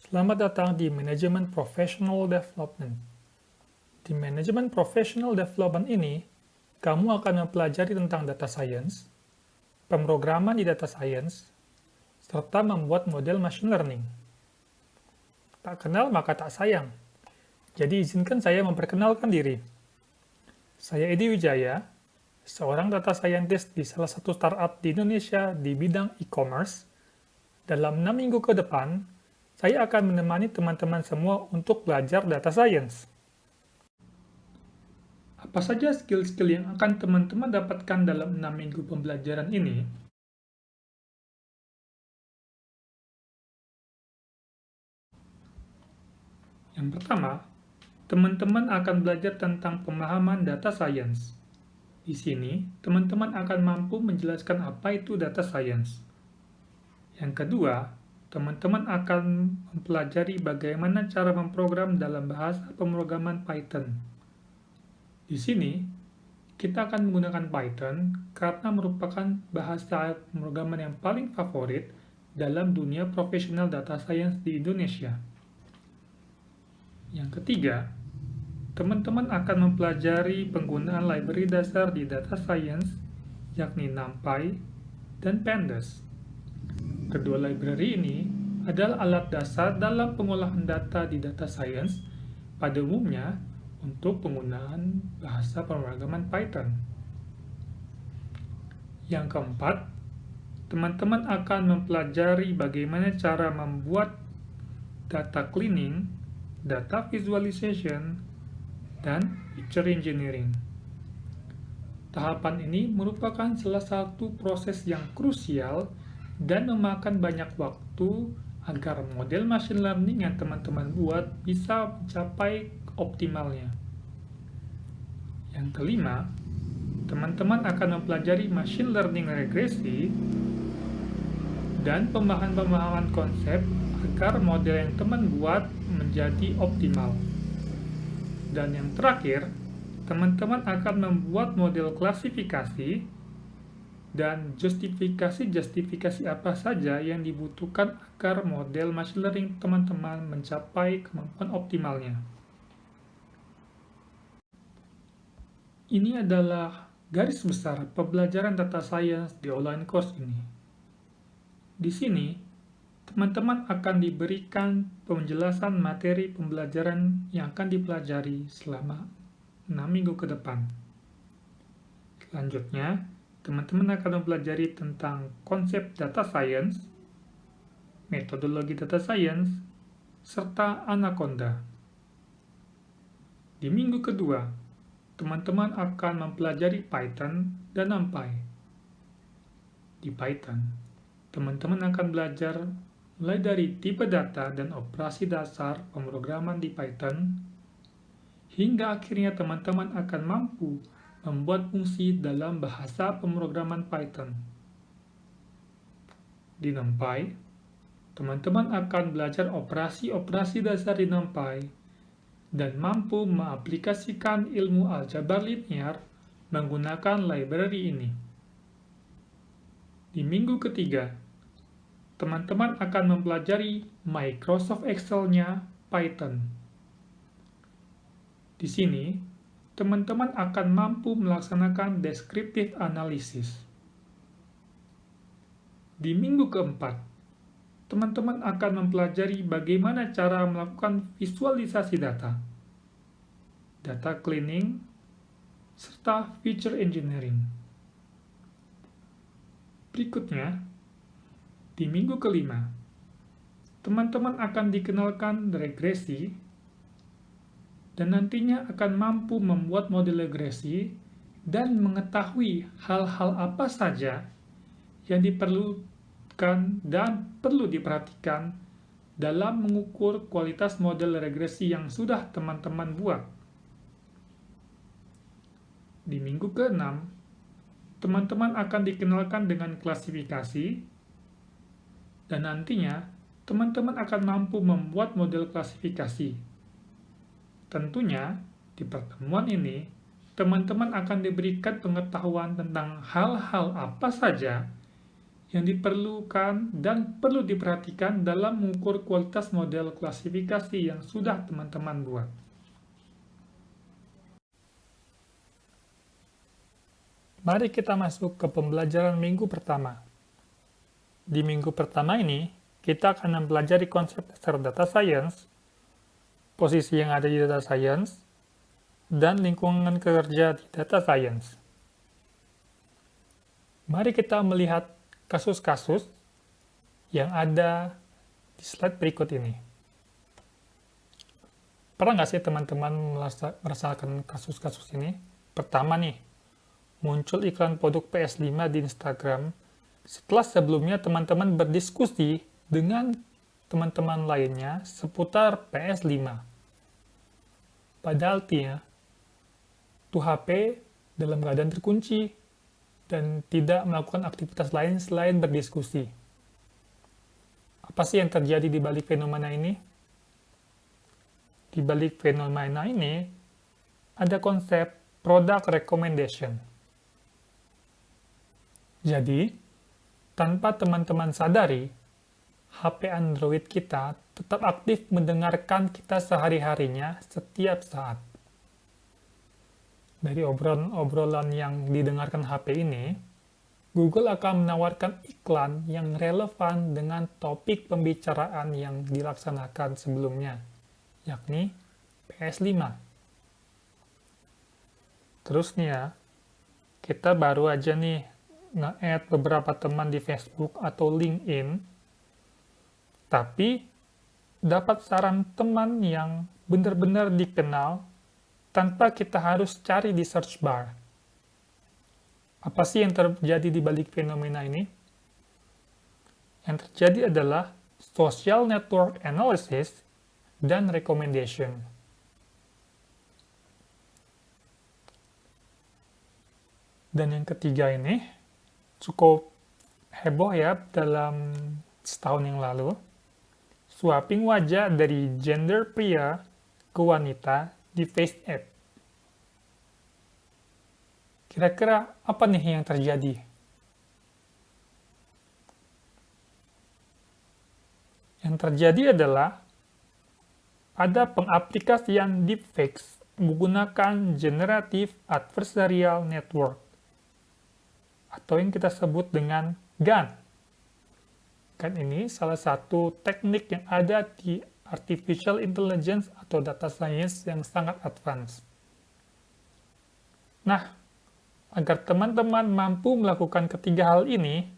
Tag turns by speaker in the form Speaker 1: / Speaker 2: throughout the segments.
Speaker 1: Selamat datang di Manajemen Professional Development. Di Manajemen Professional Development ini, kamu akan mempelajari tentang data science, pemrograman di data science, serta membuat model machine learning. Tak kenal maka tak sayang. Jadi izinkan saya memperkenalkan diri. Saya Edi Wijaya, seorang data scientist di salah satu startup di Indonesia di bidang e-commerce. Dalam 6 minggu ke depan, saya akan menemani teman-teman semua untuk belajar data science. Apa saja skill-skill yang akan teman-teman dapatkan dalam 6 minggu pembelajaran ini? Yang pertama, teman-teman akan belajar tentang pemahaman data science. Di sini, teman-teman akan mampu menjelaskan apa itu data science. Yang kedua, teman-teman akan mempelajari bagaimana cara memprogram dalam bahasa pemrograman Python. Di sini, kita akan menggunakan Python karena merupakan bahasa pemrograman yang paling favorit dalam dunia profesional data science di Indonesia. Yang ketiga, teman-teman akan mempelajari penggunaan library dasar di data science, yakni NumPy dan Pandas. Kedua library ini adalah alat dasar dalam pengolahan data di data science, pada umumnya untuk penggunaan bahasa pemrograman Python. Yang keempat, teman-teman akan mempelajari bagaimana cara membuat data cleaning, data visualization, dan feature engineering. Tahapan ini merupakan salah satu proses yang krusial dan memakan banyak waktu agar model machine learning yang teman-teman buat bisa mencapai optimalnya. Yang kelima, teman-teman akan mempelajari machine learning regresi dan pemahaman konsep agar model yang teman buat menjadi optimal. Dan yang terakhir, teman-teman akan membuat model klasifikasi dan justifikasi apa saja yang dibutuhkan agar model machine learning teman-teman mencapai kemampuan optimalnya. Ini adalah garis besar pembelajaran data science di online course ini. Di sini, teman-teman akan diberikan penjelasan materi pembelajaran yang akan dipelajari selama 6 minggu ke depan. Selanjutnya, teman-teman akan mempelajari tentang konsep data science, metodologi data science, serta anaconda. Di minggu kedua, teman-teman akan mempelajari Python dan NumPy. Di Python, teman-teman akan belajar mulai dari tipe data dan operasi dasar pemrograman di Python, hingga akhirnya teman-teman akan mampu membuat fungsi dalam bahasa pemrograman Python. Di NumPy, teman-teman akan belajar operasi-operasi dasar di NumPy dan mampu mengaplikasikan ilmu aljabar linear menggunakan library ini. Di minggu ketiga, teman-teman akan mempelajari Microsoft Excel-nya Python. Di sini, teman-teman akan mampu melaksanakan descriptive analysis. Di minggu keempat, teman-teman akan mempelajari bagaimana cara melakukan visualisasi data, data cleaning, serta feature engineering. Berikutnya, di minggu kelima, teman-teman akan dikenalkan regresi dan nantinya akan mampu membuat model regresi dan mengetahui hal-hal apa saja yang diperlukan dan perlu diperhatikan dalam mengukur kualitas model regresi yang sudah teman-teman buat. Di minggu ke-6, teman-teman akan dikenalkan dengan klasifikasi dan nantinya teman-teman akan mampu membuat model klasifikasi. Tentunya, di pertemuan ini, teman-teman akan diberikan pengetahuan tentang hal-hal apa saja yang diperlukan dan perlu diperhatikan dalam mengukur kualitas model klasifikasi yang sudah teman-teman buat. Mari kita masuk ke pembelajaran minggu pertama. Di minggu pertama ini, kita akan mempelajari konsep dasar data science, posisi yang ada di data science, dan lingkungan kerja di data science. Mari kita melihat kasus-kasus yang ada di slide berikut ini. Pernah nggak sih teman-teman merasakan kasus-kasus ini? Pertama nih, muncul iklan produk PS5 di Instagram setelah sebelumnya teman-teman berdiskusi dengan teman-teman lainnya seputar PS5. Padahal tuh HP dalam keadaan terkunci dan tidak melakukan aktivitas lain selain berdiskusi. Apa sih yang terjadi di balik fenomena ini? Di balik fenomena ini ada konsep product recommendation. Jadi, tanpa teman-teman sadari, HP Android kita tetap aktif mendengarkan kita sehari-harinya setiap saat. Dari obrolan yang didengarkan HP ini, Google akan menawarkan iklan yang relevan dengan topik pembicaraan yang dilaksanakan sebelumnya, yakni PS5. Terus nih ya, kita baru aja nih nge-add beberapa teman di Facebook atau LinkedIn, tapi dapat saran teman yang benar-benar dikenal tanpa kita harus cari di search bar. Apa sih yang terjadi di balik fenomena ini? Yang terjadi adalah social network analysis dan recommendation. Dan yang ketiga ini cukup heboh ya dalam setahun yang lalu. Swapping wajah dari gender pria ke wanita di Face App. Kira-kira apa nih yang terjadi? Yang terjadi adalah ada pengaplikasian deepfakes menggunakan Generative Adversarial Network atau yang kita sebut dengan GAN. GAN ini salah satu teknik yang ada di Artificial Intelligence atau Data Science yang sangat advance. Nah, agar teman-teman mampu melakukan ketiga hal ini,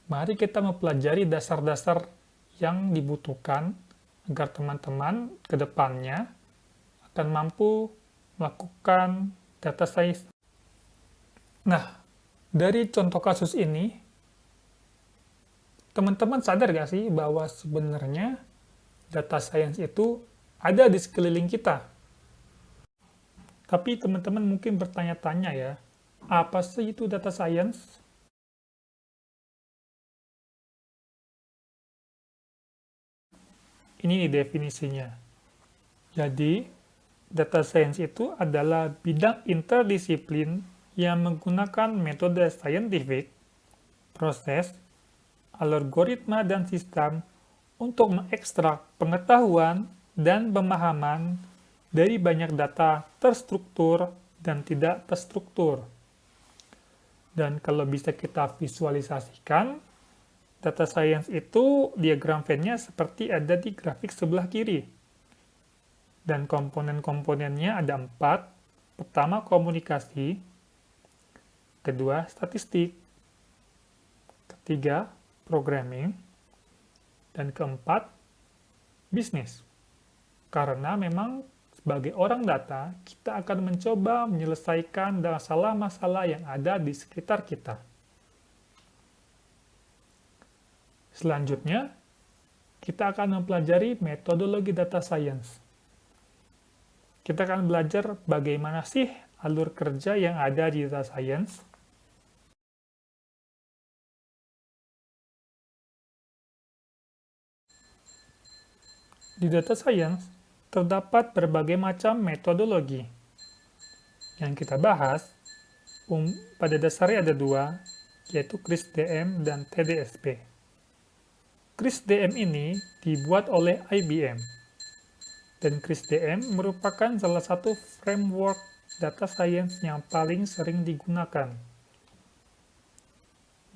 Speaker 1: mari kita mempelajari dasar-dasar yang dibutuhkan agar teman-teman ke depannya akan mampu melakukan data science. Nah, dari contoh kasus ini, teman-teman sadar gak sih bahwa sebenarnya data science itu ada di sekeliling kita? Tapi teman-teman mungkin bertanya-tanya ya, apa sih itu data science? Ini definisinya. Jadi, data science itu adalah bidang interdisiplin yang menggunakan metode saintifik, proses, algoritma, dan sistem untuk mengekstrak pengetahuan dan pemahaman dari banyak data terstruktur dan tidak terstruktur. Dan kalau bisa kita visualisasikan, data science itu diagram Venn-nya seperti ada di grafik sebelah kiri. Dan komponen-komponennya ada 4. Pertama, komunikasi. Kedua, statistik. Ketiga, programming. Dan keempat, bisnis. Karena memang sebagai orang data, kita akan mencoba menyelesaikan masalah-masalah yang ada di sekitar kita. Selanjutnya, kita akan mempelajari metodologi data science. Kita akan belajar bagaimana sih alur kerja yang ada di data science. Di data science, terdapat berbagai macam metodologi. Yang kita bahas, pada dasarnya ada 2, yaitu CRISP-DM dan TDSP. CRISP-DM ini dibuat oleh IBM, dan CRISP-DM merupakan salah satu framework data science yang paling sering digunakan.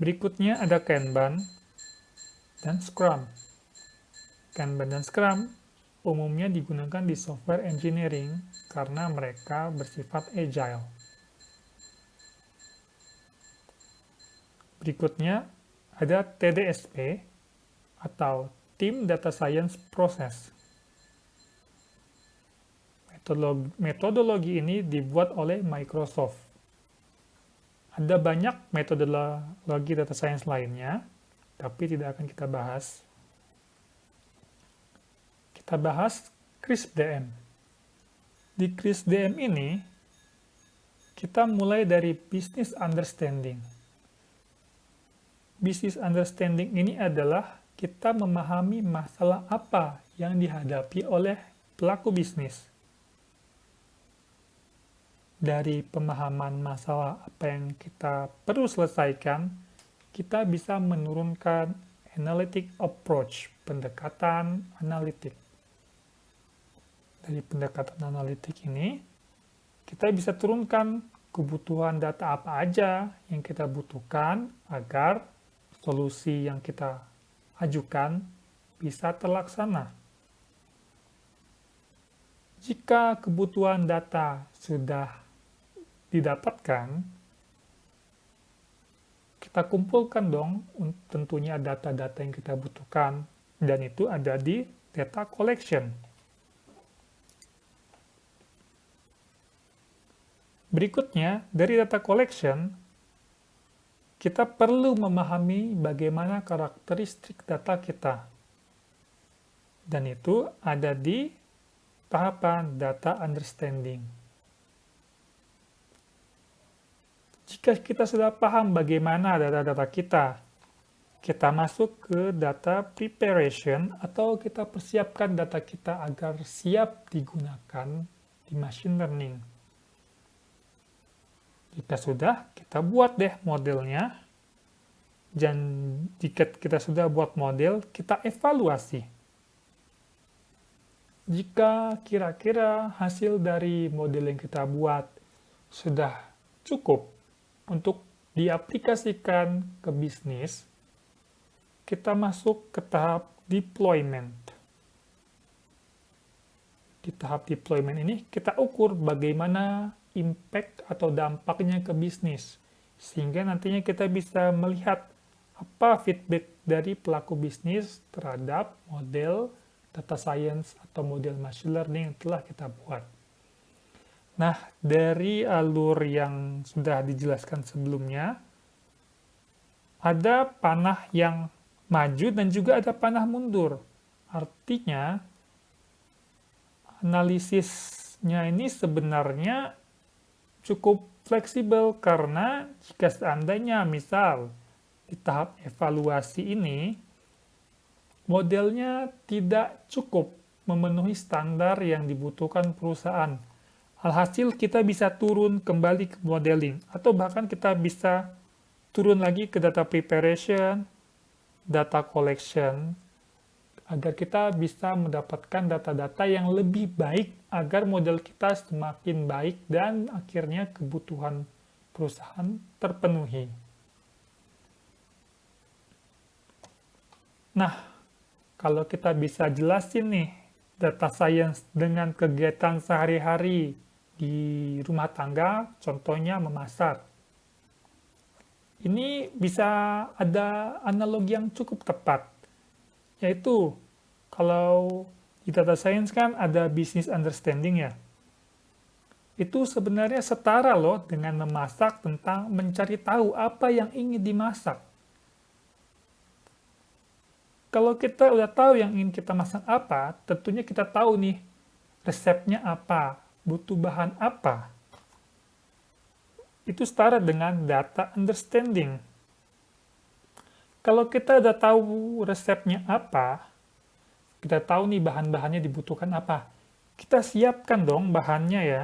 Speaker 1: Berikutnya ada Kanban dan Scrum. Kanban dan Scrum umumnya digunakan di software engineering karena mereka bersifat agile. Berikutnya ada TDSP atau Team Data Science Process. Metodologi ini dibuat oleh Microsoft. Ada banyak metodologi data science lainnya, tapi tidak akan kita bahas. Kita bahas CRISP-DM. Di CRISP-DM ini, kita mulai dari business understanding. Business understanding ini adalah kita memahami masalah apa yang dihadapi oleh pelaku bisnis. Dari pemahaman masalah apa yang kita perlu selesaikan, kita bisa menurunkan analytic approach, pendekatan analitik. Dari pendekatan analitik ini, kita bisa turunkan kebutuhan data apa aja yang kita butuhkan agar solusi yang kita ajukan bisa terlaksana. Jika kebutuhan data sudah didapatkan, kita kumpulkan dong tentunya data-data yang kita butuhkan, dan itu ada di data collection. Berikutnya, dari data collection, kita perlu memahami bagaimana karakteristik data kita. Dan itu ada di tahapan data understanding. Jika kita sudah paham bagaimana data-data kita masuk ke data preparation atau kita persiapkan data kita agar siap digunakan di machine learning. Jika sudah, kita buat deh modelnya. Dan jika kita sudah buat model, kita evaluasi. Jika kira-kira hasil dari model yang kita buat sudah cukup untuk diaplikasikan ke bisnis, kita masuk ke tahap deployment. Di tahap deployment ini, kita ukur bagaimana impact atau dampaknya ke bisnis, sehingga nantinya kita bisa melihat apa feedback dari pelaku bisnis terhadap model data science atau model machine learning yang telah kita buat. Nah, dari alur yang sudah dijelaskan sebelumnya, ada panah yang maju dan juga ada panah mundur. Artinya, analisisnya ini sebenarnya cukup fleksibel karena jika seandainya misal di tahap evaluasi ini, modelnya tidak cukup memenuhi standar yang dibutuhkan perusahaan. Alhasil kita bisa turun kembali ke modeling, atau bahkan kita bisa turun lagi ke data preparation, data collection, agar kita bisa mendapatkan data-data yang lebih baik agar model kita semakin baik dan akhirnya kebutuhan perusahaan terpenuhi. Nah, kalau kita bisa jelasin nih data science dengan kegiatan sehari-hari di rumah tangga, contohnya memasak. Ini bisa ada analogi yang cukup tepat, yaitu kalau di data science kan ada business understanding ya. Itu sebenarnya setara loh dengan memasak tentang mencari tahu apa yang ingin dimasak. Kalau kita udah tahu yang ingin kita masak apa, tentunya kita tahu nih resepnya apa, butuh bahan apa. Itu setara dengan data understanding. Kalau kita udah tahu resepnya apa, kita tahu nih bahan-bahannya dibutuhkan apa, kita siapkan dong bahannya ya.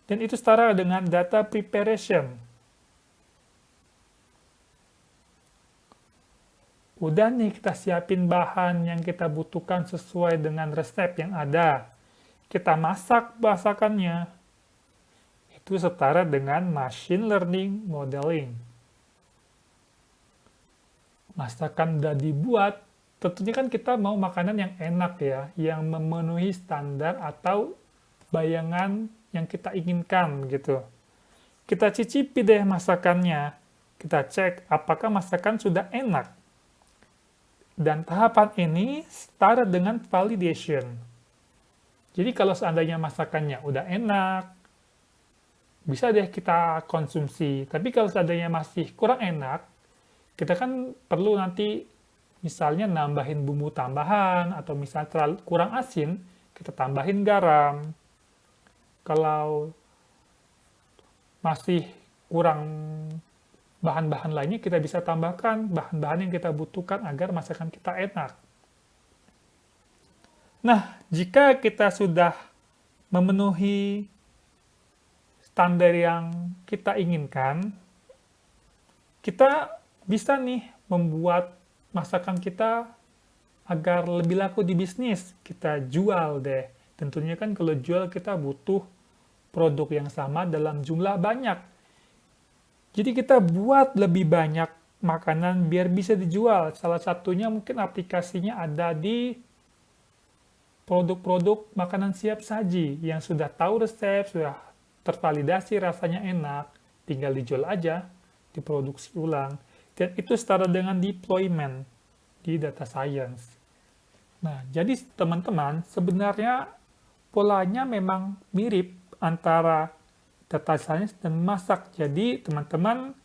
Speaker 1: Dan itu setara dengan data preparation. Udah nih kita siapin bahan yang kita butuhkan sesuai dengan resep yang ada. Kita masak masakannya. Itu setara dengan machine learning modeling. Masakan udah dibuat, tentunya kan kita mau makanan yang enak ya, yang memenuhi standar atau bayangan yang kita inginkan gitu. Kita cicipi deh masakannya. Kita cek apakah masakan sudah enak. Dan tahapan ini setara dengan validation. Jadi kalau seandainya masakannya udah enak, bisa deh kita konsumsi. Tapi kalau seandainya masih kurang enak, kita kan perlu nanti misalnya nambahin bumbu tambahan, atau misalnya terlalu kurang asin, kita tambahin garam. Kalau masih kurang bahan-bahan lainnya, kita bisa tambahkan bahan-bahan yang kita butuhkan agar masakan kita enak. Nah, jika kita sudah memenuhi standar yang kita inginkan, kita bisa nih membuat masakan kita agar lebih laku di bisnis. Kita jual deh. Tentunya kan kalau jual kita butuh produk yang sama dalam jumlah banyak. Jadi kita buat lebih banyak makanan biar bisa dijual. Salah satunya mungkin aplikasinya ada di produk-produk makanan siap saji yang sudah tahu resep, sudah tervalidasi rasanya enak, tinggal dijual aja, diproduksi ulang. Dan itu setara dengan deployment di data science. Nah, jadi teman-teman, sebenarnya polanya memang mirip antara data science dan masak. Jadi teman-teman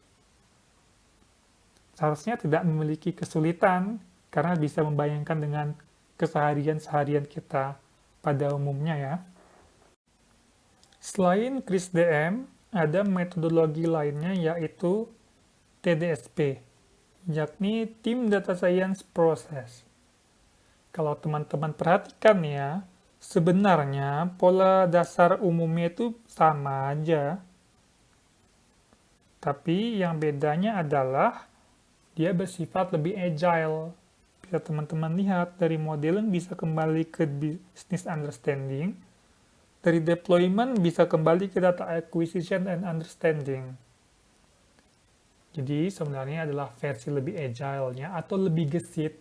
Speaker 1: seharusnya tidak memiliki kesulitan karena bisa membayangkan dengan keseharian-seharian kita pada umumnya ya. Selain CRISP-DM, ada metodologi lainnya yaitu TDSP, yakni Team Data Science Process. Kalau teman-teman perhatikan ya, sebenarnya pola dasar umumnya itu sama aja. Tapi yang bedanya adalah dia bersifat lebih agile. Bisa teman-teman lihat dari modeling bisa kembali ke business understanding. Dari deployment bisa kembali ke data acquisition and understanding. Jadi sebenarnya adalah versi lebih agile-nya atau lebih gesit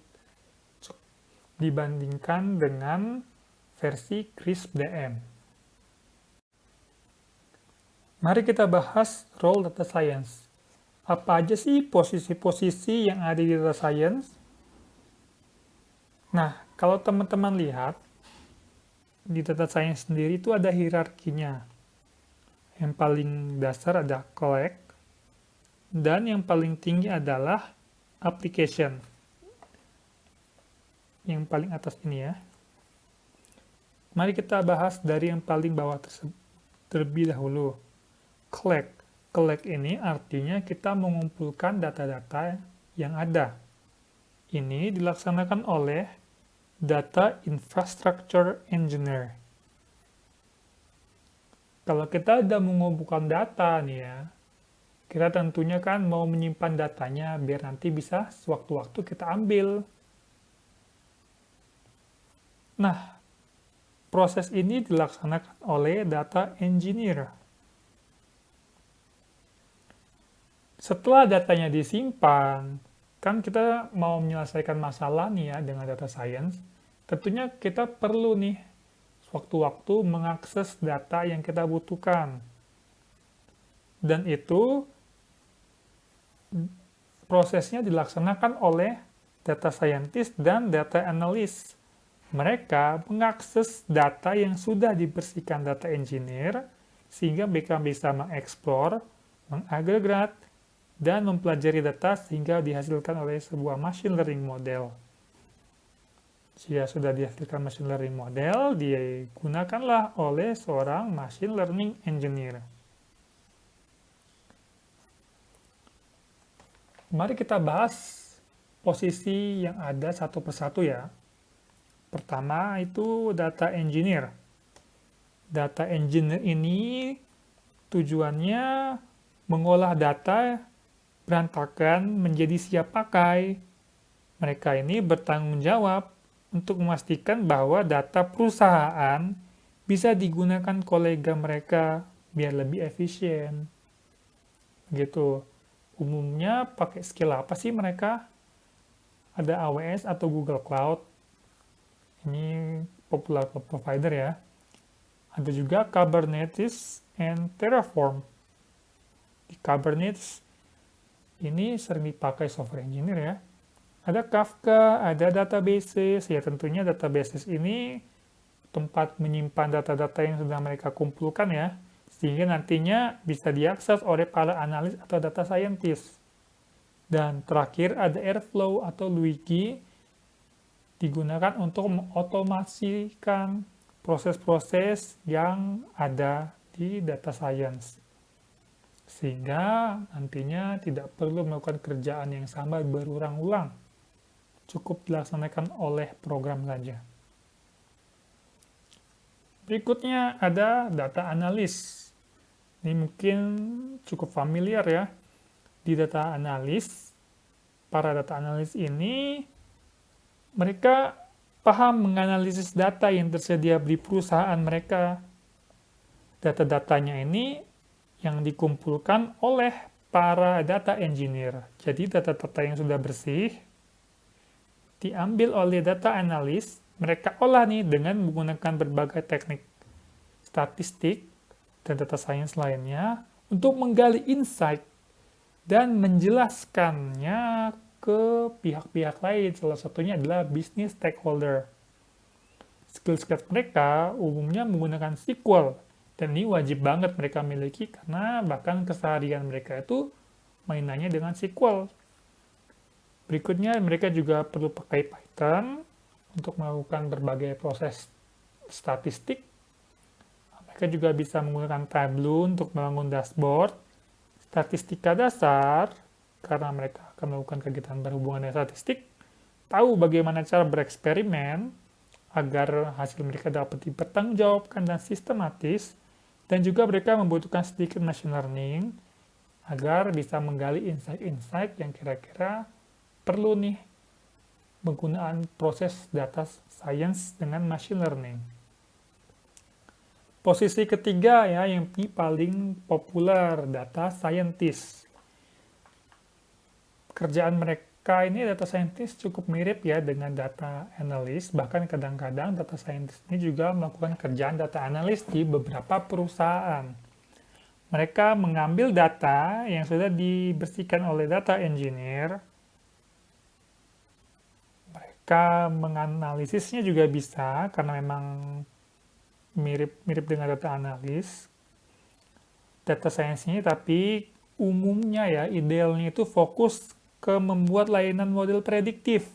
Speaker 1: dibandingkan dengan versi CRISP-DM. Mari kita bahas role data science. Apa aja sih posisi-posisi yang ada di data science? Nah, kalau teman-teman lihat, di data science sendiri itu ada hierarkinya. Yang paling dasar ada collect, dan yang paling tinggi adalah application. Yang paling atas ini ya. Mari kita bahas dari yang paling bawah terlebih dahulu. Collect. Collect ini artinya kita mengumpulkan data-data yang ada. Ini dilaksanakan oleh Data Infrastructure Engineer. Kalau kita sudah mengumpulkan data nih ya, kita tentunya kan mau menyimpan datanya biar nanti bisa sewaktu-waktu kita ambil. Nah, proses ini dilaksanakan oleh data engineer. Setelah datanya disimpan, kan kita mau menyelesaikan masalah nih ya dengan data science, tentunya kita perlu nih sewaktu-waktu mengakses data yang kita butuhkan. Dan itu prosesnya dilaksanakan oleh data scientist dan data analyst. Mereka mengakses data yang sudah dibersihkan data engineer, sehingga mereka bisa mengeksplor, mengagregat, dan mempelajari data sehingga dihasilkan oleh sebuah machine learning model. Jika sudah dihasilkan machine learning model, digunakanlah oleh seorang machine learning engineer. Mari kita bahas posisi yang ada satu persatu ya. Pertama itu data engineer. Data engineer ini tujuannya mengolah data berantakan menjadi siap pakai. Mereka ini bertanggung jawab untuk memastikan bahwa data perusahaan bisa digunakan kolega mereka biar lebih efisien. Gitu. Umumnya pakai skill apa sih mereka? Ada AWS atau Google Cloud. Ini popular cloud provider ya. Ada juga Kubernetes and Terraform. Di Kubernetes ini sering dipakai software engineer ya. Ada Kafka, ada databases. Ya tentunya databases ini tempat menyimpan data-data yang sudah mereka kumpulkan ya. Sehingga nantinya bisa diakses oleh para analis atau data scientist. Dan terakhir ada Airflow atau Luigi digunakan untuk mengotomasikan proses-proses yang ada di data science. Sehingga nantinya tidak perlu melakukan kerjaan yang sama berulang-ulang. Cukup dilaksanakan oleh program saja. Berikutnya ada data analis. Ini mungkin cukup familiar ya. Di data analis, para data analis ini mereka paham menganalisis data yang tersedia di perusahaan mereka. Data-datanya ini yang dikumpulkan oleh para data engineer. Jadi data-data yang sudah bersih diambil oleh data analis, mereka olah nih dengan menggunakan berbagai teknik statistik dan data science lainnya untuk menggali insight dan menjelaskannya ke pihak-pihak lain. Salah satunya adalah business stakeholder. Skill-skill mereka umumnya menggunakan SQL, dan ini wajib banget mereka miliki karena bahkan keseharian mereka itu mainannya dengan SQL. Berikutnya mereka juga perlu pakai Python untuk melakukan berbagai proses statistik. Mereka juga bisa menggunakan Tableau untuk membangun dashboard, statistika dasar, karena mereka akan melakukan kegiatan berhubungan dengan statistik, tahu bagaimana cara bereksperimen agar hasil mereka dapat dipertanggungjawabkan dan sistematis, dan juga mereka membutuhkan sedikit machine learning agar bisa menggali insight-insight yang kira-kira perlu nih penggunaan proses data science dengan machine learning. Posisi ketiga ya, yang paling populer, data scientist. Kerjaan mereka ini data scientist cukup mirip ya dengan data analyst, bahkan kadang-kadang data scientist ini juga melakukan kerjaan data analyst di beberapa perusahaan. Mereka mengambil data yang sudah dibersihkan oleh data engineer, mereka menganalisisnya juga bisa karena memang mirip dengan data analis, data science ini, tapi umumnya ya idealnya itu fokus ke membuat layanan model prediktif.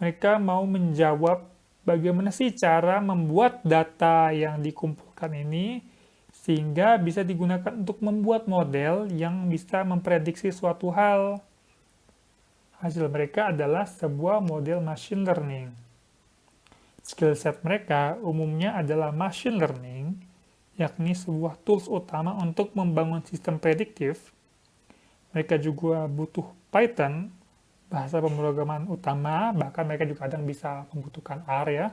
Speaker 1: Mereka mau menjawab bagaimana sih cara membuat data yang dikumpulkan ini sehingga bisa digunakan untuk membuat model yang bisa memprediksi suatu hal. Hasil mereka adalah sebuah model machine learning. Skill set mereka umumnya adalah machine learning, yakni sebuah tools utama untuk membangun sistem prediktif. Mereka juga butuh Python, bahasa pemrograman utama, bahkan mereka juga kadang bisa membutuhkan R ya.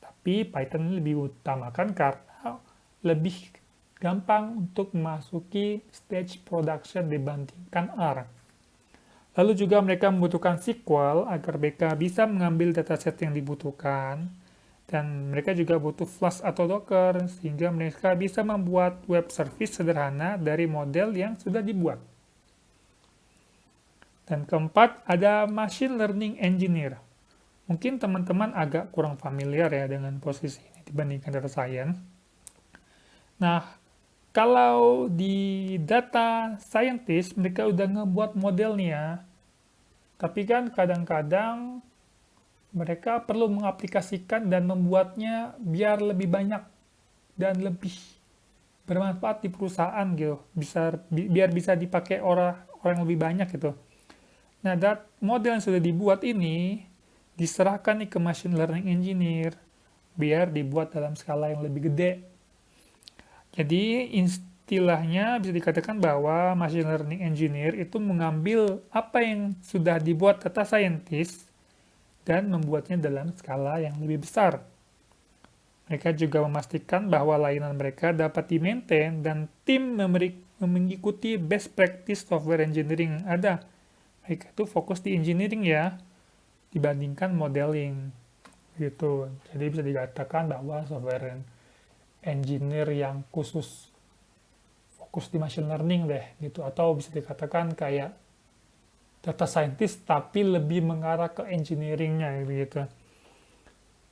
Speaker 1: Tapi Python ini lebih utamakan karena lebih gampang untuk memasuki stage production dibandingkan R. Lalu juga mereka membutuhkan SQL agar mereka bisa mengambil dataset yang dibutuhkan. Dan mereka juga butuh Flask atau Docker sehingga mereka bisa membuat web service sederhana dari model yang sudah dibuat. Dan keempat, ada Machine Learning Engineer. Mungkin teman-teman agak kurang familiar ya dengan posisi ini dibandingkan data science. Nah, kalau di data scientist mereka udah ngebuat model nih ya. Tapi kan kadang-kadang mereka perlu mengaplikasikan dan membuatnya biar lebih banyak dan lebih bermanfaat di perusahaan gitu. Biar bisa dipakai orang yang lebih banyak gitu. Nah, model yang sudah dibuat ini diserahkan nih ke machine learning engineer biar dibuat dalam skala yang lebih gede. Jadi istilahnya bisa dikatakan bahwa machine learning engineer itu mengambil apa yang sudah dibuat data scientist dan membuatnya dalam skala yang lebih besar. Mereka juga memastikan bahwa layanan mereka dapat di-maintain dan tim mengikuti best practice software engineering yang ada. Mereka itu fokus di engineering ya, dibandingkan modeling. Gitu. Jadi bisa dikatakan bahwa software engineer yang khusus fokus di machine learning deh, gitu. Atau bisa dikatakan kayak data scientist tapi lebih mengarah ke engineering-nya gitu.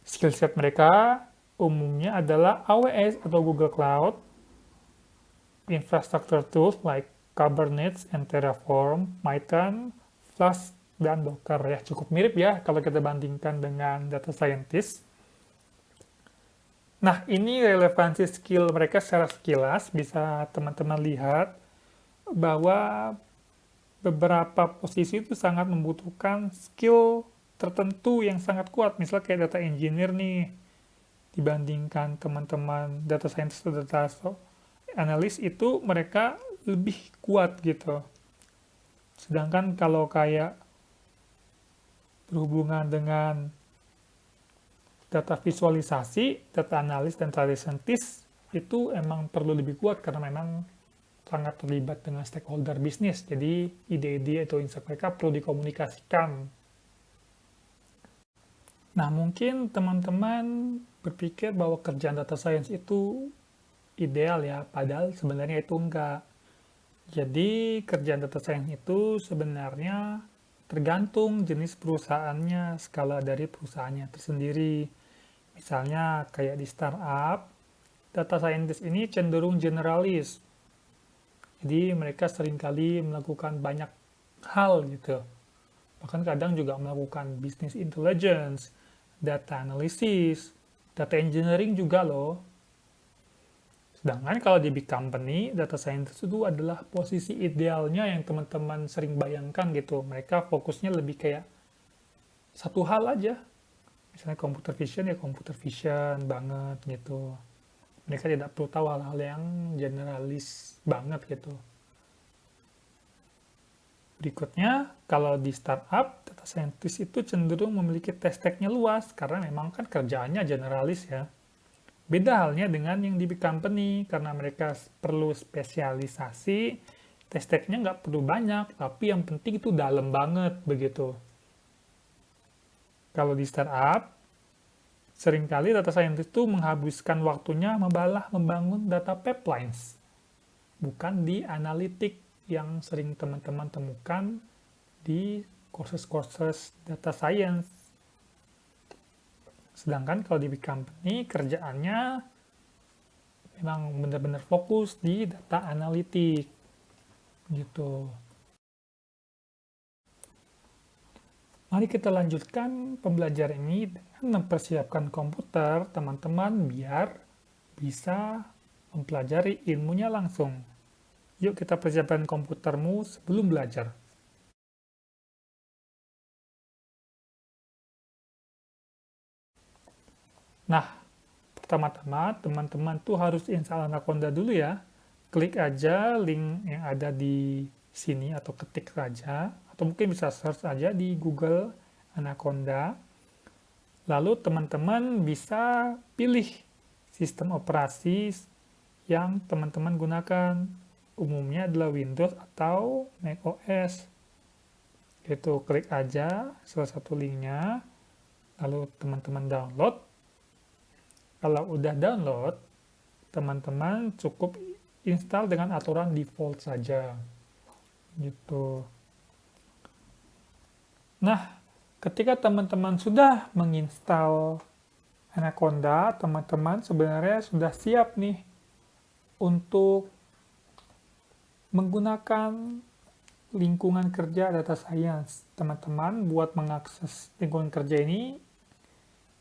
Speaker 1: Skill set mereka umumnya adalah AWS atau Google Cloud, infrastructure tools like Kubernetes and Terraform, Python, Flask, dan Docker ya. Cukup mirip ya kalau kita bandingkan dengan data scientist. Nah, ini relevansi skill mereka secara sekilas. Bisa teman-teman lihat bahwa beberapa posisi itu sangat membutuhkan skill tertentu yang sangat kuat. Misal kayak data engineer nih, dibandingkan teman-teman data scientist atau data analis itu mereka lebih kuat gitu. Sedangkan kalau kayak berhubungan dengan data visualisasi, data analis, dan data scientist itu emang perlu lebih kuat karena memang sangat terlibat dengan stakeholder bisnis. Jadi ide-ide atau insight mereka perlu dikomunikasikan. Nah, mungkin teman-teman berpikir bahwa kerjaan data science itu ideal ya, padahal sebenarnya itu enggak. Jadi kerjaan data science itu sebenarnya tergantung jenis perusahaannya, skala dari perusahaannya tersendiri. Misalnya kayak di startup, data scientist ini cenderung generalis. Jadi mereka seringkali melakukan banyak hal gitu. Bahkan kadang juga melakukan business intelligence, data analysis, data engineering juga loh. Sedangkan kalau di big company, data scientist itu adalah posisi idealnya yang teman-teman sering bayangkan gitu. Mereka fokusnya lebih kayak satu hal aja. Misalnya computer vision ya computer vision banget gitu. Mereka tidak perlu tahu hal-hal yang generalis banget gitu. Berikutnya, kalau di startup, data scientist itu cenderung memiliki test stack-nya luas, karena memang kan kerjaannya generalis ya. Beda halnya dengan yang di big company, karena mereka perlu spesialisasi, test stack-nya nggak perlu banyak, tapi yang penting itu dalam banget, begitu. Kalau di startup, seringkali data scientist itu menghabiskan waktunya membangun data pipelines, bukan di analitik yang sering teman-teman temukan di courses-courses data science. Sedangkan kalau di big company, kerjaannya memang benar-benar fokus di data analitik. Gitu. Mari kita lanjutkan pembelajaran ini dengan mempersiapkan komputer teman-teman biar bisa mempelajari ilmunya langsung. Yuk kita persiapkan komputermu sebelum belajar. Nah, pertama-tama teman-teman tuh harus install Anaconda dulu ya. Klik aja link yang ada di sini atau ketik saja. Atau mungkin bisa search aja di Google Anaconda. Lalu teman-teman bisa pilih sistem operasi yang teman-teman gunakan. Umumnya adalah Windows atau macOS. Itu klik aja salah satu linknya, lalu teman-teman download. Kalau udah download, teman-teman cukup install dengan aturan default saja. Gitu. Nah, ketika teman-teman sudah menginstal Anaconda, teman-teman sebenarnya sudah siap nih untuk menggunakan lingkungan kerja data science. Teman-teman buat mengakses lingkungan kerja ini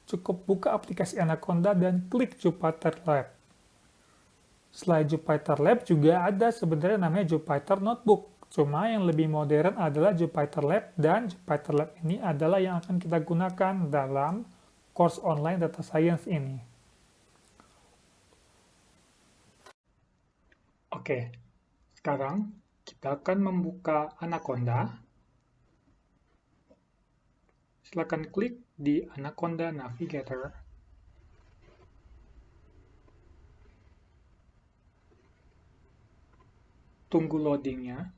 Speaker 1: cukup buka aplikasi Anaconda dan klik Jupyter Lab. Selain Jupyter Lab juga ada sebenarnya namanya Jupyter Notebook. Cuma yang lebih modern adalah Jupyter Lab, dan Jupyter Lab ini adalah yang akan kita gunakan dalam course online data science ini. Oke, sekarang kita akan membuka Anaconda. Silakan klik di Anaconda Navigator. Tunggu loadingnya.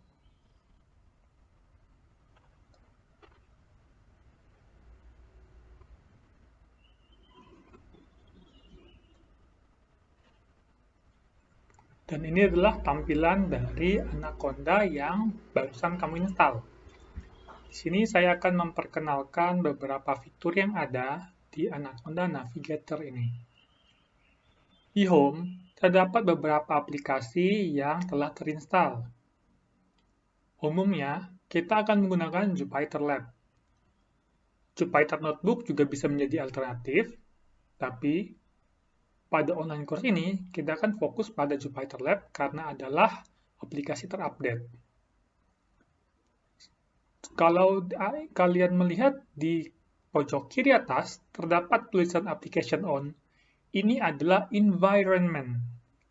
Speaker 1: Dan ini adalah tampilan dari Anaconda yang barusan kamu install. Di sini saya akan memperkenalkan beberapa fitur yang ada di Anaconda Navigator ini. Di Home, terdapat beberapa aplikasi yang telah terinstall. Umumnya, kita akan menggunakan Jupyter Lab. Jupyter Notebook juga bisa menjadi alternatif, tapi pada online course ini, kita akan fokus pada Jupyter Lab karena adalah aplikasi terupdate. Kalau kalian melihat di pojok kiri atas, terdapat tulisan Application On. Ini adalah environment.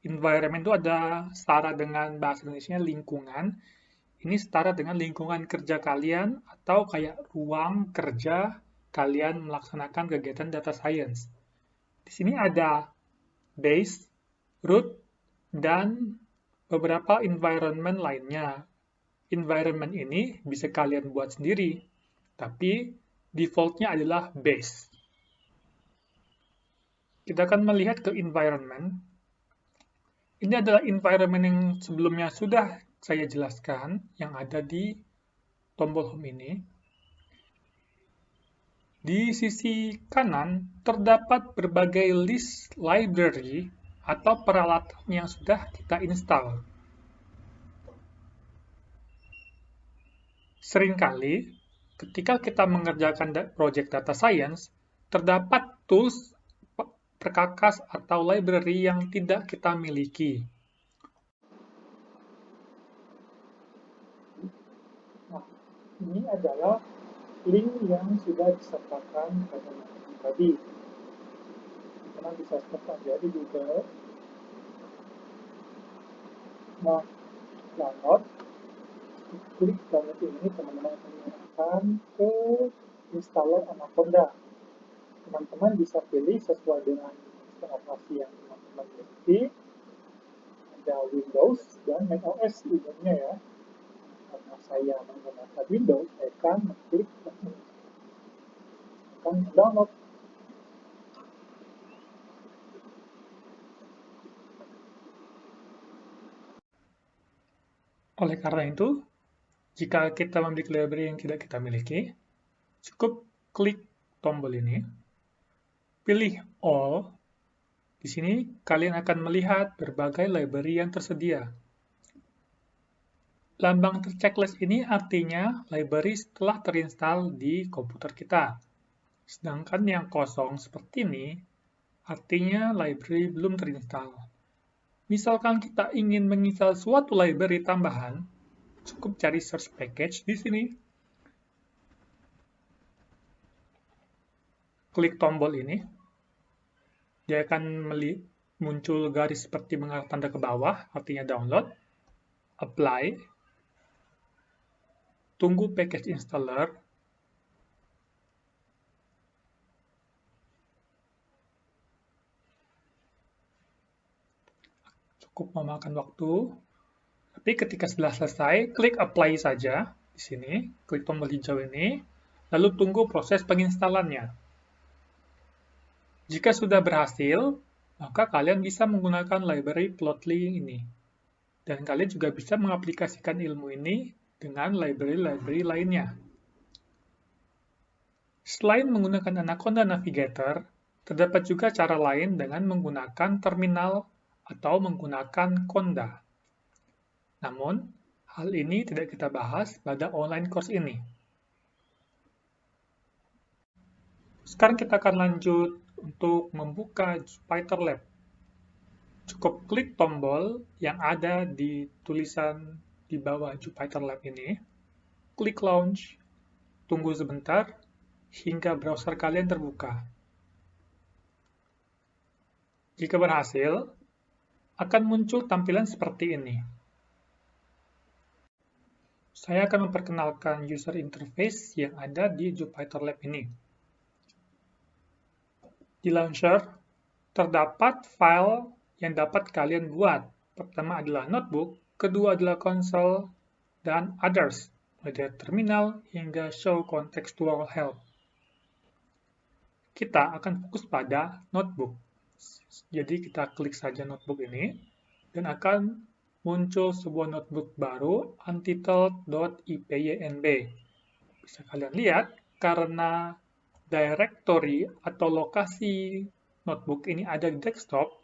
Speaker 1: Environment itu ada setara dengan bahasa Indonesia lingkungan. Ini setara dengan lingkungan kerja kalian atau kayak ruang kerja kalian melaksanakan kegiatan data science. Di sini ada base, root, dan beberapa environment lainnya. Environment ini bisa kalian buat sendiri, tapi defaultnya adalah base. Kita akan melihat ke environment. Ini adalah environment yang sebelumnya sudah saya jelaskan, yang ada di tombol home ini. Di sisi kanan, terdapat berbagai list library atau peralatan yang sudah kita install. Seringkali, ketika kita mengerjakan project data science, terdapat tools perkakas atau library yang tidak kita miliki. Nah, ini adalah link yang sudah disertakan pada materi tadi. Teman bisa search aja di Google. Nah, download. Klik download ini, teman-teman akan diarahkan ke installer Anaconda. Teman-teman bisa pilih sesuai dengan sistem operasi yang teman-teman miliki. Ada Windows dan macOS umumnya ya. Karena saya menggunakan Windows, saya akan mengklik ini. Akan download. Oleh karena itu, jika kita memiliki library yang tidak kita miliki, cukup klik tombol ini, pilih All. Di sini kalian akan melihat berbagai library yang tersedia. Lambang terchecklist ini artinya library telah terinstall di komputer kita. Sedangkan yang kosong seperti ini artinya library belum terinstall. Misalkan kita ingin menginstal suatu library tambahan, cukup cari search package di sini. Klik tombol ini. Dia akan muncul garis seperti mengarah tanda ke bawah, artinya download. Apply. Tunggu package installer. Cukup memakan waktu. Tapi ketika sudah selesai, klik apply saja di sini, klik tombol hijau ini, lalu tunggu proses penginstalannya. Jika sudah berhasil, maka kalian bisa menggunakan library Plotly ini. Dan kalian juga bisa mengaplikasikan ilmu ini dengan library-library lainnya. Selain menggunakan Anaconda Navigator, terdapat juga cara lain dengan menggunakan terminal atau menggunakan Conda. Namun, hal ini tidak kita bahas pada online course ini. Sekarang kita akan lanjut untuk membuka Jupyter Lab. Cukup klik tombol yang ada di tulisan di bawah Jupyter Lab ini. Klik Launch, tunggu sebentar hingga browser kalian terbuka. Jika berhasil, akan muncul tampilan seperti ini. Saya akan memperkenalkan user interface yang ada di Jupyter Lab ini. Di launcher, terdapat file yang dapat kalian buat. Pertama adalah notebook, kedua adalah console, dan others, mulai dari terminal hingga show contextual help. Kita akan fokus pada notebook. Jadi kita klik saja notebook ini, dan akan muncul sebuah notebook baru, untitled.ipynb. Bisa kalian lihat, karena directory atau lokasi notebook ini ada di desktop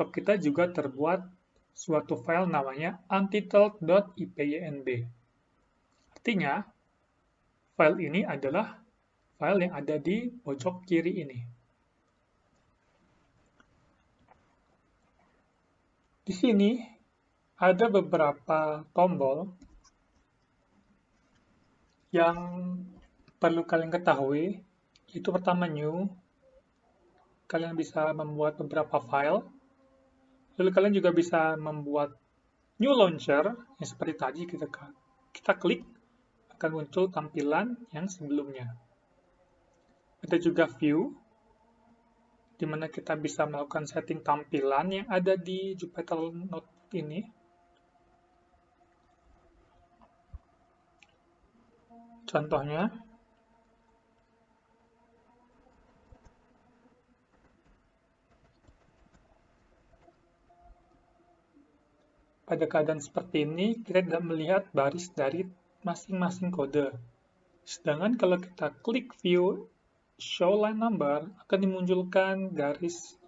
Speaker 1: kita juga terbuat suatu file namanya untitled.ipynb. Artinya, file ini adalah file yang ada di pojok kiri ini. Di sini ada beberapa tombol yang perlu kalian ketahui. Itu pertama new. Kalian bisa membuat beberapa file. Lalu kalian juga bisa membuat new launcher, yang seperti tadi kita klik, akan muncul tampilan yang sebelumnya. Ada juga view, di mana kita bisa melakukan setting tampilan yang ada di Jupyter Notebook ini. Contohnya, pada keadaan seperti ini, kita tidak melihat baris dari masing-masing kode. Sedangkan kalau kita klik view show line number, akan dimunculkan garis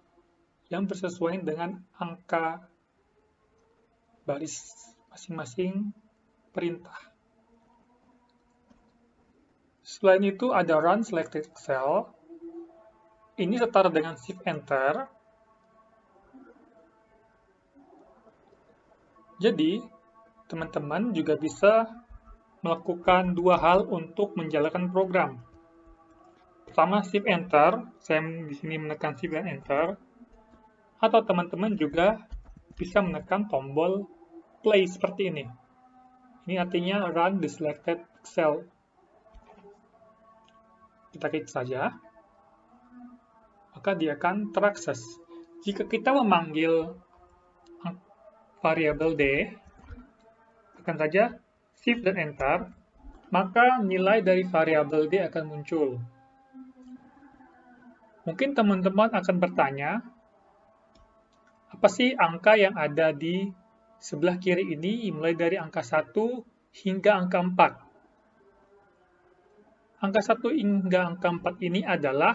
Speaker 1: yang bersesuaian dengan angka baris masing-masing perintah. Selain itu ada run selected cell. Ini setara dengan shift enter. Jadi, teman-teman juga bisa melakukan dua hal untuk menjalankan program. Pertama, shift enter. Saya di sini menekan shift dan enter. Atau teman-teman juga bisa menekan tombol play seperti ini. Ini artinya run the selected cell. Kita klik saja, maka dia akan terakses. Jika kita memanggil variabel d, tekan saja shift dan enter, maka nilai dari variabel d akan muncul. Mungkin teman-teman akan bertanya, apa sih angka yang ada di sebelah kiri ini, mulai dari angka 1 hingga angka 4? Angka 1 hingga angka 4 ini adalah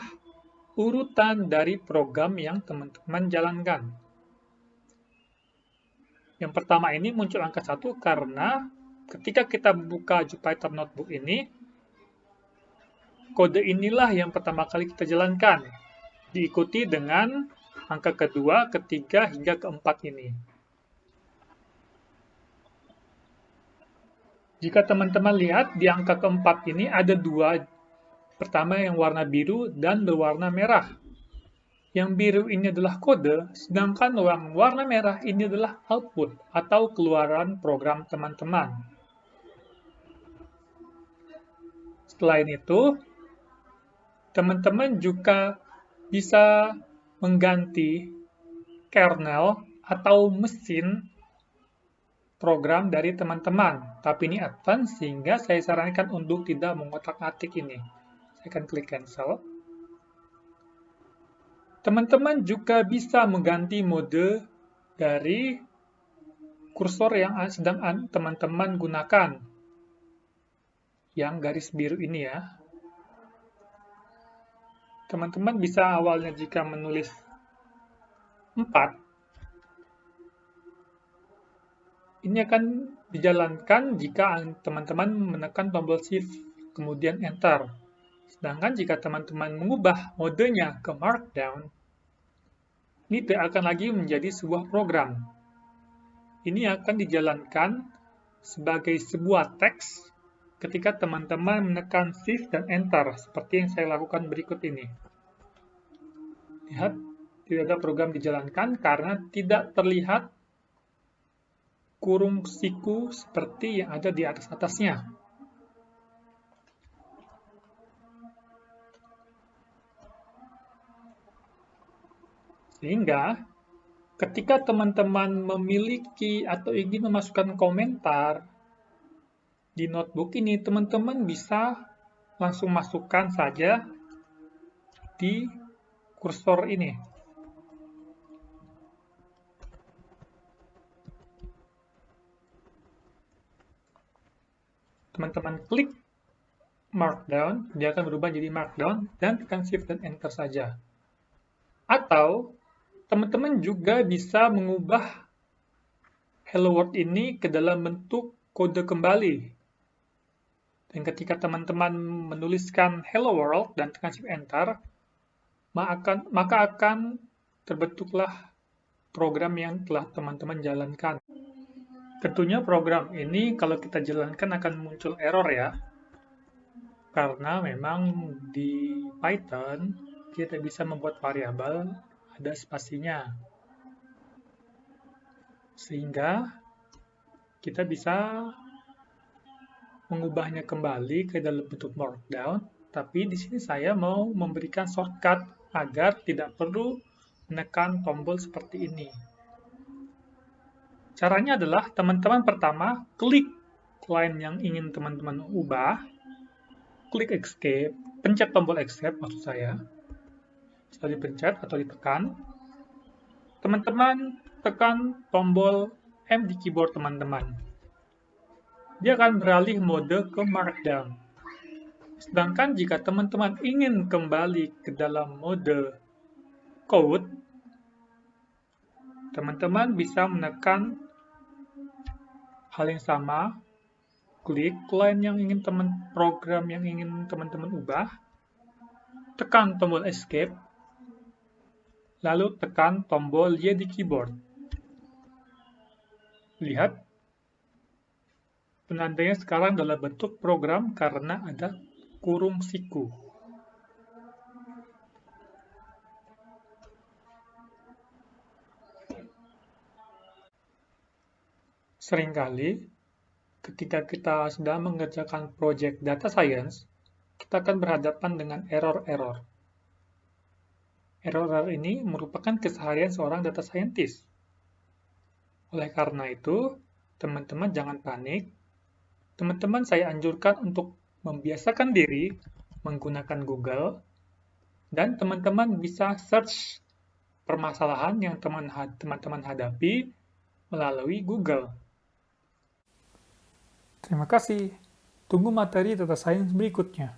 Speaker 1: urutan dari program yang teman-teman jalankan. Yang pertama ini muncul angka 1 karena ketika kita buka Jupyter Notebook ini, kode inilah yang pertama kali kita jalankan, diikuti dengan angka kedua, ketiga, hingga keempat ini. Jika teman-teman lihat, di angka keempat ini ada dua. Pertama yang warna biru dan berwarna merah. Yang biru ini adalah kode, sedangkan yang warna merah ini adalah output atau keluaran program teman-teman. Selain itu, teman-teman juga bisa mengganti kernel atau mesin program dari teman-teman, tapi ini advance sehingga saya sarankan untuk tidak mengotak-atik ini. Saya akan klik cancel. Teman-teman juga bisa mengganti mode dari kursor yang sedang teman-teman gunakan, yang garis biru ini ya. Teman-teman bisa awalnya jika menulis 4, ini akan dijalankan jika teman-teman menekan tombol shift, kemudian enter. Sedangkan jika teman-teman mengubah modenya ke markdown, ini tidak akan lagi menjadi sebuah program. Ini akan dijalankan sebagai sebuah teks ketika teman-teman menekan shift dan enter, seperti yang saya lakukan berikut ini. Lihat, tidak ada program dijalankan karena tidak terlihat kurung siku seperti yang ada di atas-atasnya. Sehingga ketika teman-teman memiliki atau ingin memasukkan komentar di notebook ini, teman-teman bisa langsung masukkan saja di kursor ini. Teman-teman klik Markdown, dia akan berubah jadi Markdown, dan tekan Shift dan Enter saja. Atau, teman-teman juga bisa mengubah Hello World ini ke dalam bentuk kode kembali. Dan ketika teman-teman menuliskan Hello World dan tekan Shift Enter, maka akan terbentuklah program yang telah teman-teman jalankan. Tentunya program ini kalau kita jalankan akan muncul error ya, karena memang di Python kita bisa membuat variabel ada spasinya, sehingga kita bisa mengubahnya kembali ke dalam bentuk Markdown. Tapi di sini saya mau memberikan shortcut agar tidak perlu menekan tombol seperti ini. Caranya adalah teman-teman pertama klik line yang ingin teman-teman ubah, klik Escape, pencet tombol Escape maksud saya. Setelah dipencet atau ditekan, teman-teman tekan tombol M di keyboard teman-teman. Dia akan beralih mode ke Markdown. Sedangkan jika teman-teman ingin kembali ke dalam mode code, teman-teman bisa menekan hal yang sama, klik line yang ingin program yang ingin teman-teman ubah, tekan tombol Escape, lalu tekan tombol Y di keyboard. Lihat, penandanya sekarang dalam bentuk program karena ada kurung siku. Seringkali, ketika kita sedang mengerjakan proyek data science, kita akan berhadapan dengan error-error. Error-error ini merupakan keseharian seorang data scientist. Oleh karena itu, teman-teman jangan panik. Teman-teman saya anjurkan untuk membiasakan diri menggunakan Google, dan teman-teman bisa search permasalahan yang teman-teman hadapi melalui Google. Terima kasih. Tunggu materi data science berikutnya.